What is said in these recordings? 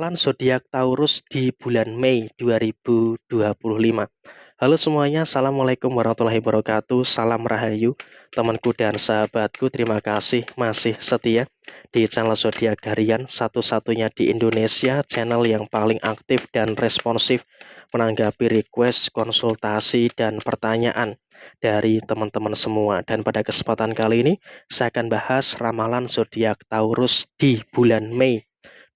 Ramalan zodiak Taurus di bulan Mei 2025. Halo semuanya, Assalamualaikum warahmatullahi wabarakatuh. Salam Rahayu, temanku dan sahabatku. Terima kasih masih setia di channel zodiak harian, satu-satunya di Indonesia, channel yang paling aktif dan responsif menanggapi request, konsultasi, dan pertanyaan dari teman-teman semua. Dan pada kesempatan kali ini, saya akan bahas ramalan zodiak Taurus di bulan Mei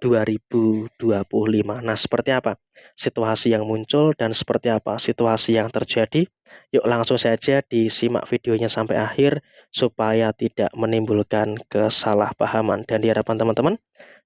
2025. Nah, seperti apa situasi yang muncul dan seperti apa situasi yang terjadi? Yuk langsung saja disimak videonya sampai akhir supaya tidak menimbulkan kesalahpahaman. Dan di hadapan teman-teman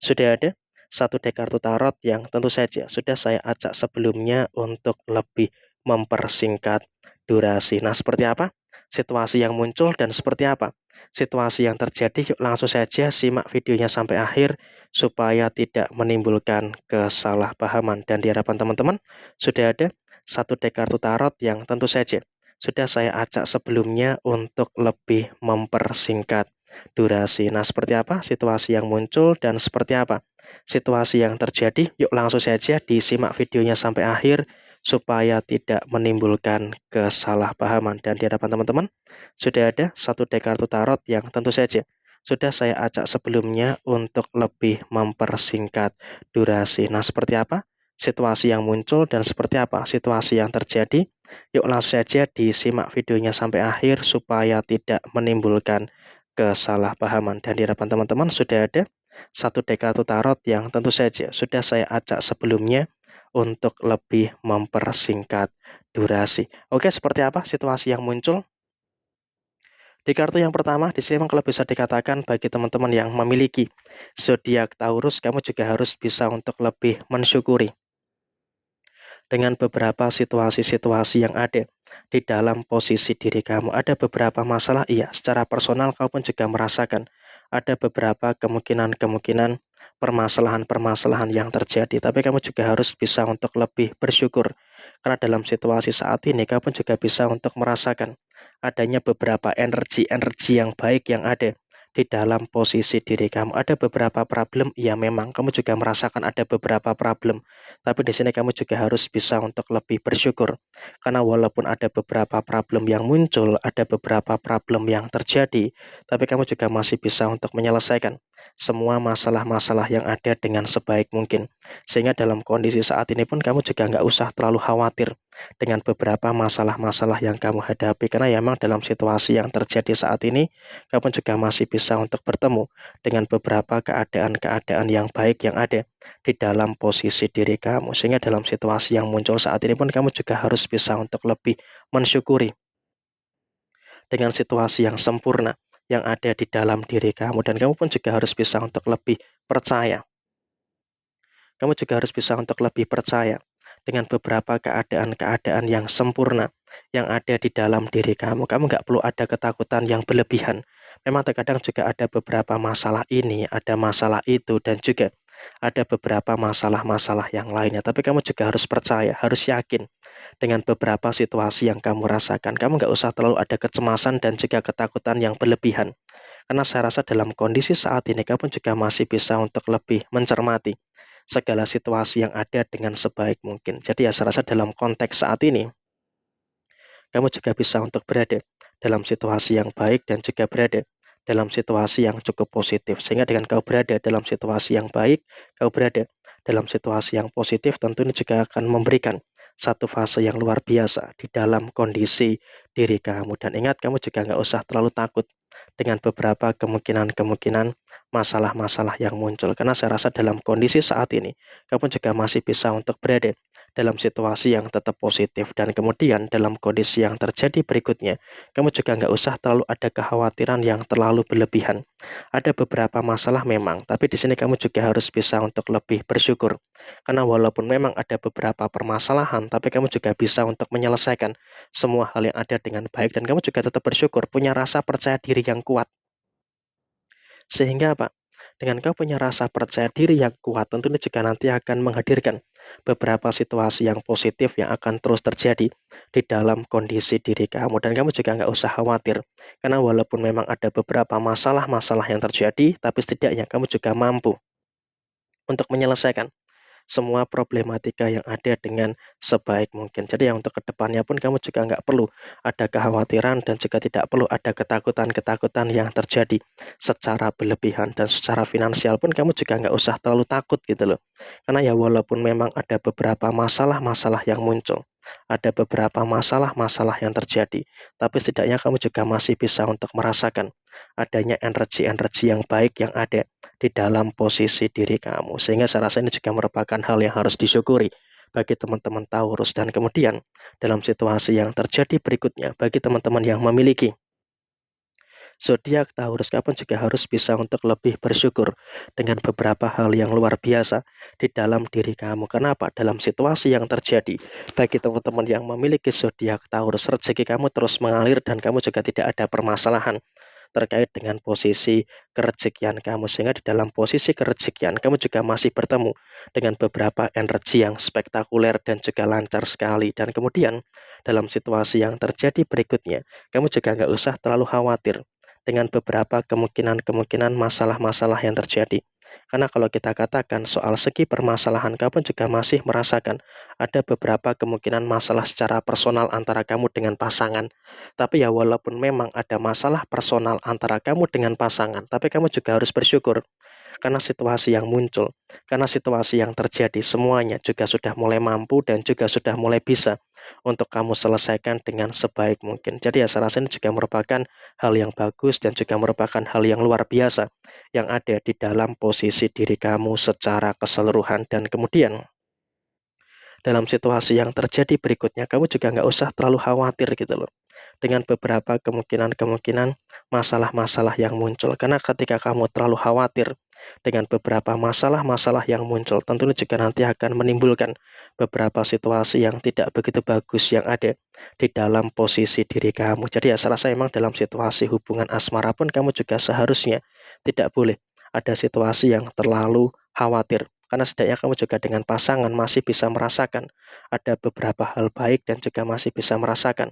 sudah ada satu deck kartu tarot yang tentu saja sudah saya acak sebelumnya untuk lebih mempersingkat durasi. Nah, seperti apa situasi yang muncul dan seperti apa situasi yang terjadi? Yuk langsung saja simak videonya sampai akhir supaya tidak menimbulkan kesalahpahaman. Dan di hadapan teman-teman sudah ada satu deck kartu tarot yang tentu saja sudah saya acak sebelumnya untuk lebih mempersingkat durasi. Nah, seperti apa situasi yang muncul dan seperti apa situasi yang terjadi? Yuk langsung saja disimak videonya sampai akhir supaya tidak menimbulkan kesalahpahaman. Dan di hadapan teman-teman sudah ada satu deck kartu tarot yang tentu saja sudah saya acak sebelumnya untuk lebih mempersingkat durasi. Nah, seperti apa situasi yang muncul dan seperti apa situasi yang terjadi? Yuk langsung saja disimak videonya sampai akhir supaya tidak menimbulkan kesalahpahaman. Dan di hadapan teman-teman sudah ada satu deck kartu tarot yang tentu saja sudah saya acak sebelumnya untuk lebih mempersingkat durasi. Oke, seperti apa situasi yang muncul? Di kartu yang pertama, di sini memang kalau bisa dikatakan bagi teman-teman yang memiliki zodiak Taurus, kamu juga harus bisa untuk lebih mensyukuri dengan beberapa situasi-situasi yang ada di dalam posisi diri kamu. Ada beberapa masalah, iya, secara personal kamu pun juga merasakan ada beberapa kemungkinan-kemungkinan permasalahan-permasalahan yang terjadi. Tapi kamu juga harus bisa untuk lebih bersyukur. Karena dalam situasi saat ini, kamu pun juga bisa untuk merasakan adanya beberapa energi-energi yang baik yang ada di dalam posisi diri kamu. Ada beberapa problem, iya memang kamu juga merasakan ada beberapa problem. Tapi di sini kamu juga harus bisa untuk lebih bersyukur. Karena walaupun ada beberapa problem yang muncul, ada beberapa problem yang terjadi, tapi kamu juga masih bisa untuk menyelesaikan semua masalah-masalah yang ada dengan sebaik mungkin. Sehingga dalam kondisi saat ini pun kamu juga nggak usah terlalu khawatir dengan beberapa masalah-masalah yang kamu hadapi. Karena ya memang dalam situasi yang terjadi saat ini, kamu juga masih bisa untuk bertemu dengan beberapa keadaan-keadaan yang baik yang ada di dalam posisi diri kamu. Sehingga dalam situasi yang muncul saat ini pun kamu juga harus bisa untuk lebih mensyukuri dengan situasi yang sempurna yang ada di dalam diri kamu. Dan kamu pun juga harus bisa untuk lebih percaya. Kamu juga harus bisa untuk lebih percaya dengan beberapa keadaan-keadaan yang sempurna yang ada di dalam diri kamu. Kamu nggak perlu ada ketakutan yang berlebihan. Memang terkadang juga ada beberapa masalah ini, ada masalah itu, dan juga ada beberapa masalah-masalah yang lainnya. Tapi kamu juga harus percaya, harus yakin dengan beberapa situasi yang kamu rasakan. Kamu nggak usah terlalu ada kecemasan dan juga ketakutan yang berlebihan. Karena saya rasa dalam kondisi saat ini kamu juga masih bisa untuk lebih mencermati segala situasi yang ada dengan sebaik mungkin. Jadi ya saya rasa dalam konteks saat ini, kamu juga bisa untuk berada dalam situasi yang baik dan juga berada dalam situasi yang cukup positif. Sehingga dengan kau berada dalam situasi yang baik, kau berada dalam situasi yang positif, tentu ini juga akan memberikan satu fase yang luar biasa di dalam kondisi diri kamu. Dan ingat, kamu juga nggak usah terlalu takut dengan beberapa kemungkinan-kemungkinan masalah-masalah yang muncul. Karena saya rasa dalam kondisi saat ini, kamu juga masih bisa untuk berada dalam situasi yang tetap positif. Dan kemudian dalam kondisi yang terjadi berikutnya, kamu juga nggak usah terlalu ada kekhawatiran yang terlalu berlebihan. Ada beberapa masalah memang, tapi di sini kamu juga harus bisa untuk lebih bersyukur. Karena walaupun memang ada beberapa permasalahan, tapi kamu juga bisa untuk menyelesaikan semua hal yang ada dengan baik. Dan kamu juga tetap bersyukur, punya rasa percaya diri yang kuat. Sehingga apa? Dengan kau punya rasa percaya diri yang kuat, tentunya juga nanti akan menghadirkan beberapa situasi yang positif yang akan terus terjadi di dalam kondisi diri kamu. Dan kamu juga nggak usah khawatir. Karena walaupun memang ada beberapa masalah-masalah yang terjadi, tapi setidaknya kamu juga mampu untuk menyelesaikan semua problematika yang ada dengan sebaik mungkin. Jadi yang untuk kedepannya pun kamu juga nggak perlu ada kekhawatiran dan juga tidak perlu ada ketakutan-ketakutan yang terjadi secara berlebihan, dan secara finansial pun kamu juga nggak usah terlalu takut gitu loh. Karena ya walaupun memang ada beberapa masalah-masalah yang muncul, ada beberapa masalah-masalah yang terjadi, tapi setidaknya kamu juga masih bisa untuk merasakan adanya energi-energi yang baik yang ada di dalam posisi diri kamu. Sehingga saya rasa ini juga merupakan hal yang harus disyukuri bagi teman-teman Taurus. Dan kemudian dalam situasi yang terjadi berikutnya, bagi teman-teman yang memiliki zodiak Taurus, kapan juga harus bisa untuk lebih bersyukur dengan beberapa hal yang luar biasa di dalam diri kamu. Kenapa? Dalam situasi yang terjadi, bagi teman-teman yang memiliki zodiak Taurus, rezeki kamu terus mengalir dan kamu juga tidak ada permasalahan terkait dengan posisi kerezekian kamu, sehingga di dalam posisi kerezekian kamu juga masih bertemu dengan beberapa energi yang spektakuler dan juga lancar sekali. Dan kemudian dalam situasi yang terjadi berikutnya, kamu juga nggak usah terlalu khawatir dengan beberapa kemungkinan-kemungkinan masalah-masalah yang terjadi. Karena kalau kita katakan soal segi permasalahan, kamu juga masih merasakan ada beberapa kemungkinan masalah secara personal antara kamu dengan pasangan. Tapi ya walaupun memang ada masalah personal antara kamu dengan pasangan, tapi kamu juga harus bersyukur karena situasi yang muncul, karena situasi yang terjadi, semuanya juga sudah mulai mampu dan juga sudah mulai bisa untuk kamu selesaikan dengan sebaik mungkin. Jadi ya saya rasa ini juga merupakan hal yang bagus dan juga merupakan hal yang luar biasa yang ada di dalam posisi diri kamu secara keseluruhan. Dan kemudian dalam situasi yang terjadi berikutnya, kamu juga nggak usah terlalu khawatir gitu loh dengan beberapa kemungkinan-kemungkinan masalah-masalah yang muncul. Karena ketika kamu terlalu khawatir dengan beberapa masalah-masalah yang muncul, tentunya juga nanti akan menimbulkan beberapa situasi yang tidak begitu bagus yang ada di dalam posisi diri kamu. Jadi ya saya rasa memang dalam situasi hubungan asmara pun kamu juga seharusnya tidak boleh ada situasi yang terlalu khawatir. Karena setidaknya kamu juga dengan pasangan masih bisa merasakan ada beberapa hal baik dan juga masih bisa merasakan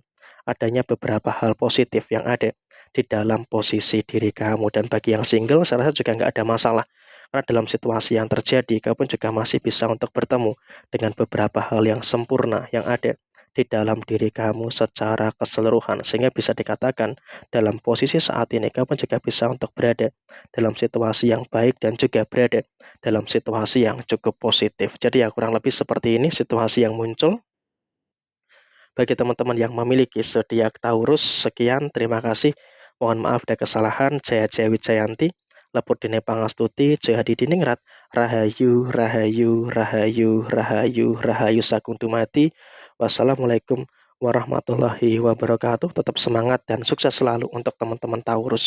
adanya beberapa hal positif yang ada di dalam posisi diri kamu. Dan bagi yang single, saya rasa juga nggak ada masalah. Karena dalam situasi yang terjadi, kamu juga masih bisa untuk bertemu dengan beberapa hal yang sempurna yang ada di dalam diri kamu secara keseluruhan. Sehingga bisa dikatakan dalam posisi saat ini, kamu juga bisa untuk berada dalam situasi yang baik dan juga berada dalam situasi yang cukup positif. Jadi ya kurang lebih seperti ini situasi yang muncul bagi teman-teman yang memiliki zodiak Taurus. Sekian, terima kasih. Mohon maaf ada kesalahan. Jaya Jaya Wijayanti, Leput Dine Pangastuti, Jaya Hadi Diningrat, Rahayu, Rahayu, Rahayu, Rahayu, Rahayu Sakung Dumadi. Wassalamualaikum warahmatullahi wabarakatuh. Tetap semangat dan sukses selalu untuk teman-teman Taurus.